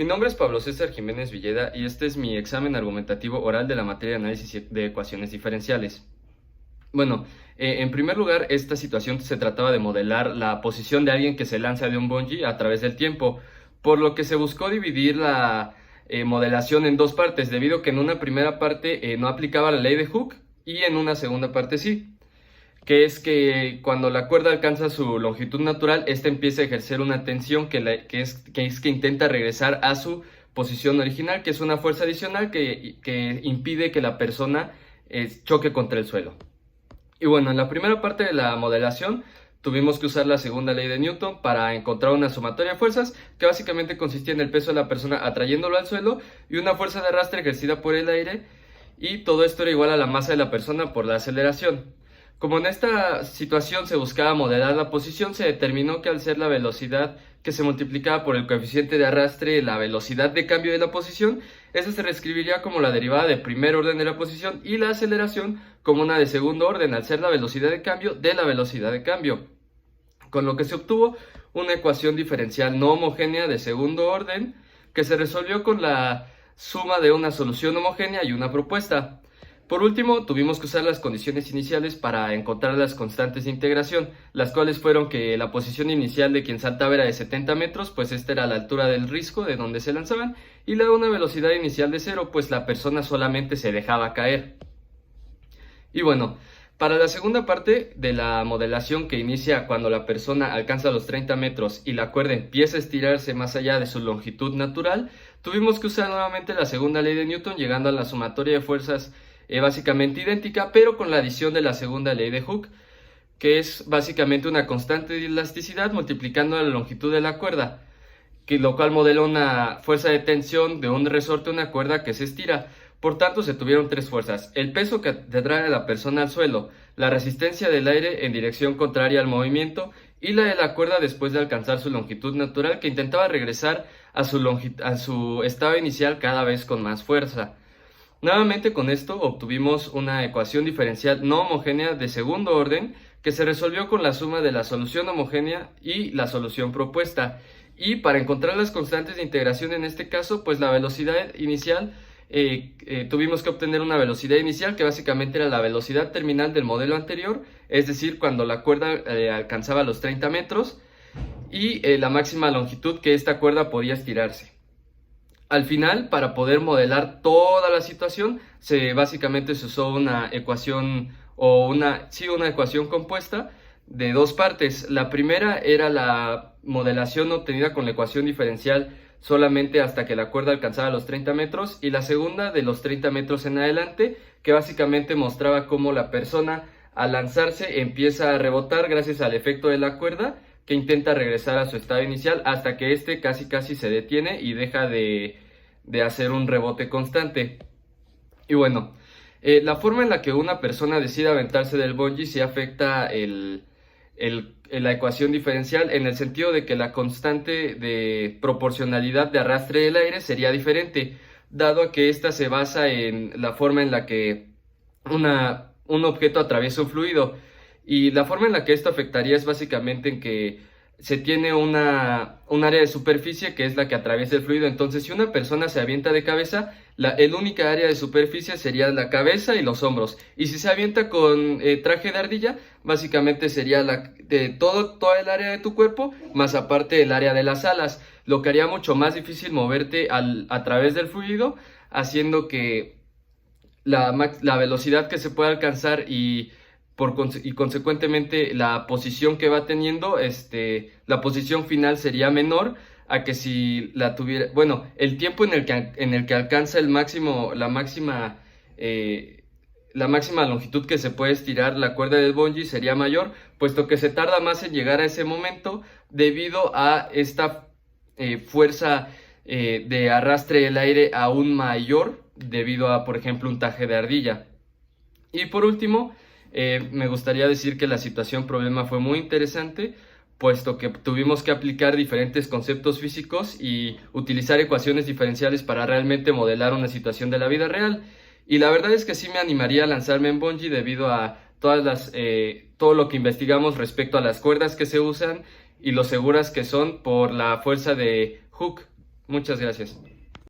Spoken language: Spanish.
Mi nombre es Pablo César Jiménez Villeda y este es mi examen argumentativo oral de la materia de análisis de ecuaciones diferenciales. Bueno, en primer lugar, esta situación se trataba de modelar la posición de alguien que se lanza de un bungee a través del tiempo, por lo que se buscó dividir la modelación en dos partes, debido a que en una primera parte no aplicaba la ley de Hooke y en una segunda parte sí, que es que cuando la cuerda alcanza su longitud natural, ésta empieza a ejercer una tensión que intenta regresar a su posición original, que es una fuerza adicional que impide que la persona choque contra el suelo. Y bueno, en la primera parte de la modelación tuvimos que usar la segunda ley de Newton para encontrar una sumatoria de fuerzas que básicamente consistía en el peso de la persona atrayéndolo al suelo y una fuerza de arrastre ejercida por el aire, y todo esto era igual a la masa de la persona por la aceleración. Como en esta situación se buscaba modelar la posición, se determinó que al ser la velocidad que se multiplicaba por el coeficiente de arrastre, la velocidad de cambio de la posición, esa se reescribiría como la derivada de primer orden de la posición y la aceleración como una de segundo orden, al ser la velocidad de cambio de la velocidad de cambio. Con lo que se obtuvo una ecuación diferencial no homogénea de segundo orden que se resolvió con la suma de una solución homogénea y una propuesta. Por último, tuvimos que usar las condiciones iniciales para encontrar las constantes de integración, las cuales fueron que la posición inicial de quien saltaba era de 70 metros, pues esta era la altura del risco de donde se lanzaban, y la de una velocidad inicial de 0, pues la persona solamente se dejaba caer. Y bueno, para la segunda parte de la modelación, que inicia cuando la persona alcanza los 30 metros y la cuerda empieza a estirarse más allá de su longitud natural, tuvimos que usar nuevamente la segunda ley de Newton, llegando a la sumatoria de fuerzas básicamente idéntica, pero con la adición de la segunda ley de Hooke, que es básicamente una constante de elasticidad multiplicando la longitud de la cuerda, lo cual modela una fuerza de tensión de un resorte a una cuerda que se estira. Por tanto, se tuvieron tres fuerzas: el peso que trae a la persona al suelo, la resistencia del aire en dirección contraria al movimiento y la de la cuerda después de alcanzar su longitud natural, que intentaba regresar a su estado inicial cada vez con más fuerza. Nuevamente con esto obtuvimos una ecuación diferencial no homogénea de segundo orden que se resolvió con la suma de la solución homogénea y la solución propuesta. Y para encontrar las constantes de integración en este caso, pues la velocidad inicial, tuvimos que obtener una velocidad inicial que básicamente era la velocidad terminal del modelo anterior, es decir, cuando la cuerda alcanzaba los 30 metros, y la máxima longitud que esta cuerda podía estirarse. Al final, para poder modelar toda la situación, básicamente se usó una ecuación una ecuación compuesta de dos partes. La primera era la modelación obtenida con la ecuación diferencial solamente hasta que la cuerda alcanzaba los 30 metros, y la segunda de los 30 metros en adelante, que básicamente mostraba cómo la persona al lanzarse empieza a rebotar gracias al efecto de la cuerda, que intenta regresar a su estado inicial hasta que este casi se detiene y deja de hacer un rebote constante. Y bueno, la forma en la que una persona decide aventarse del bungee sí afecta la ecuación diferencial, en el sentido de que la constante de proporcionalidad de arrastre del aire sería diferente, dado a que ésta se basa en la forma en la que un objeto atraviesa un fluido. Y la forma en la que esto afectaría es básicamente en que se tiene un área de superficie que es la que atraviesa el fluido. Entonces, si una persona se avienta de cabeza, el única área de superficie sería la cabeza y los hombros. Y si se avienta con traje de ardilla, básicamente sería toda el área de tu cuerpo, más aparte el área de las alas, lo que haría mucho más difícil moverte a través del fluido, haciendo que la velocidad que se pueda alcanzar y consecuentemente la posición que va teniendo, la posición final sería menor a que si la tuviera. Bueno, el tiempo en el que alcanza la máxima longitud que se puede estirar la cuerda del bungee sería mayor, puesto que se tarda más en llegar a ese momento debido a esta fuerza de arrastre del aire aún mayor, debido a, por ejemplo, un taje de ardilla. Y por último, me gustaría decir que la situación problema fue muy interesante, puesto que tuvimos que aplicar diferentes conceptos físicos y utilizar ecuaciones diferenciales para realmente modelar una situación de la vida real. Y la verdad es que sí me animaría a lanzarme en bungee debido a todo lo que investigamos respecto a las cuerdas que se usan y lo seguras que son por la fuerza de Hooke. Muchas gracias.